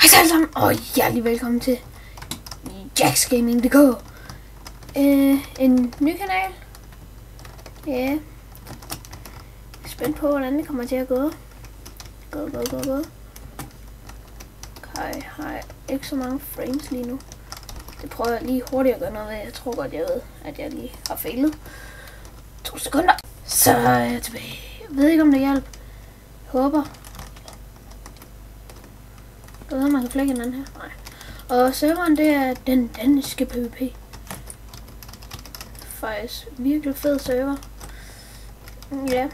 Hej så alle sammen, og hjertelig velkommen til JacksGaming.dk. En ny kanal. Ja. Jeg er spændt på, hvordan det kommer til at gå. Gå. Hej. Ikke så mange frames lige nu. Det prøver jeg lige hurtigt at gøre noget ved. Jeg tror godt, jeg ved, at jeg lige har fejlet. 2 sekunder. Så er jeg tilbage. Jeg ved ikke, om det hjælper. Håber. Jeg ved, om man kan flække hinanden her. Nej. Og serveren, det er den danske PvP. Faktisk virkelig fed server. Ja.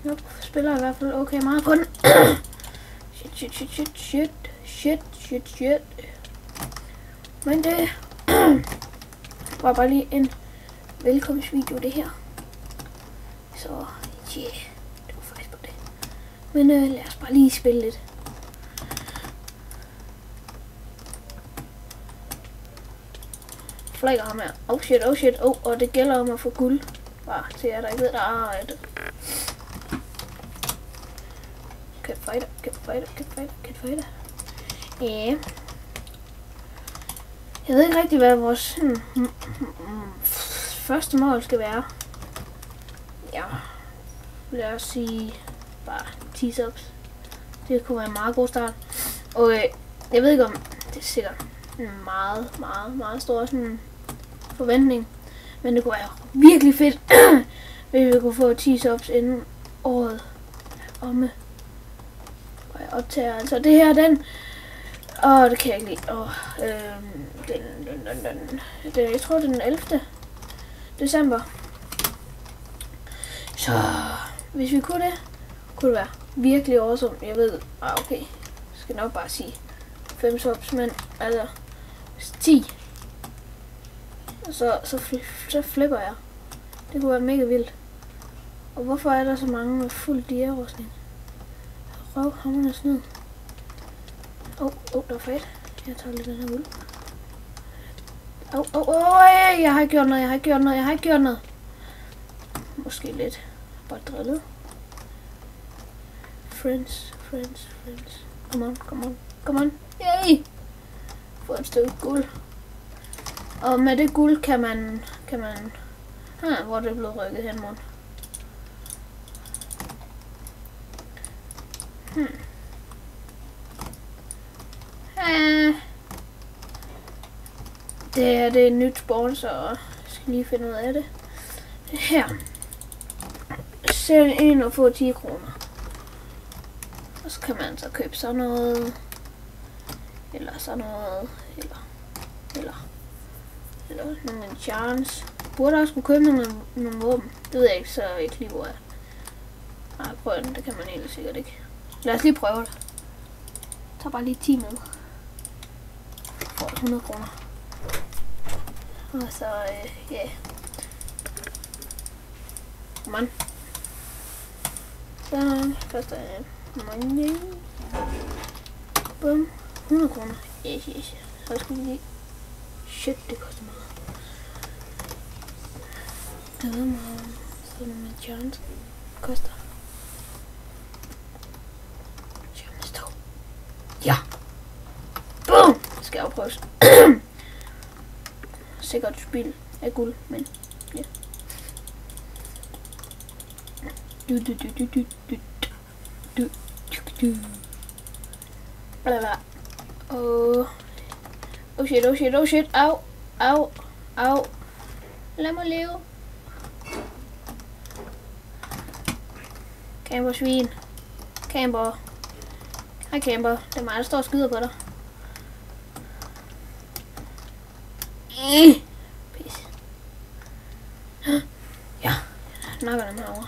Nu spiller jeg i hvert fald okay meget på den. Shit. Men det var bare lige en velkomstvideo, det her. Så yeah, det var faktisk på det. Men lad os bare lige spille lidt. Flækker ham her. Oh shit. Og det gælder om at få guld. Bare til jer, der ikke ved, der er et. Get fighter. Ja. Jeg ved ikke rigtig, hvad vores første mål skal være. Ja. Lad os sige bare 10 subs. Det kunne være en meget god start. Og jeg ved ikke om det er sikkert en meget stor sådan forventning. Men det kunne være virkelig fedt, hvis vi kunne få 10 subs inden året omme. Og jeg optager altså det her, den. Og det kan jeg ikke lide. Og jeg tror det er den 11. december. Så hvis vi kunne det, kunne det være virkelig awesome. Jeg ved, okay, jeg skal nok bare sige 5 subs, men altså 10. Så flipper jeg. Det kunne være mega vildt. Og hvorfor er der så mange med fuld diarrustning? Røvhamrende snyd. Der er fedt. Jeg tager lidt den her uld. Jeg har ikke gjort noget. Måske lidt. Bare drillet. Friends. Come on. Yay! Få et stykke guld. Og med det guld kan man hvor er det blevet rykket hen, mon. Det er et nyt spawn, så jeg skal lige finde ud af det. Her. Sælg ind og få 10 kroner. Og så kan man så købe sådan noget. Eller sådan noget. Eller nogle enchants. Burde også kunne købe nogle våben. Det ved jeg ikke, så jeg ikke lige hvor jeg. Nej, prøv den. Det kan man egentlig sikkert ikke. Lad os lige prøve det. Jeg tager bare lige 10 med. For 100 kroner. Og så, ja. Kom on. Så koster money. Bum. 100 kroner. Yes. Så skal vi lige. Shit, det koster meget. Jeg ved meget, sådan en chance koster. Ja. Boom! Det skal afprøves. Sikkert spil af guld, men ja. Blablabla. Oh shit. Au. Lad mig leve. Camper svin. Camper. Hej camper. Det er mig, der står og skyder på dig. Pis. Ja. Jeg nakker dem herovre.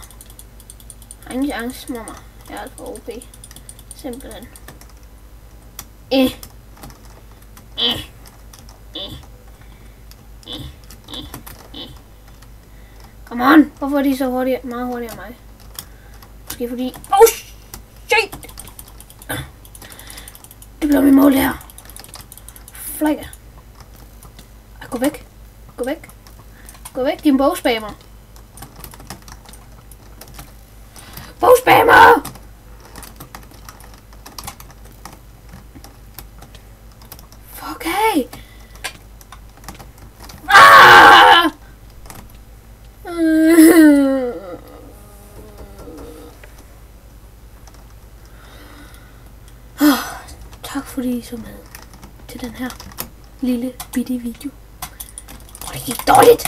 Ingen chance, mamma. Jeg er alt for OP. Simpelthen. Come on! Hvorfor er de så hurtige? Meget hurtigere end mig? Måske fordi... Oh shit! Det bliver mit mål her. Flækker. Gå væk, din bogspammer. Bogspammer! Okay. Ah! Tak fordi I så med til den her lille bitte video. Det gik dårligt.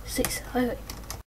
Ses. Hej hej.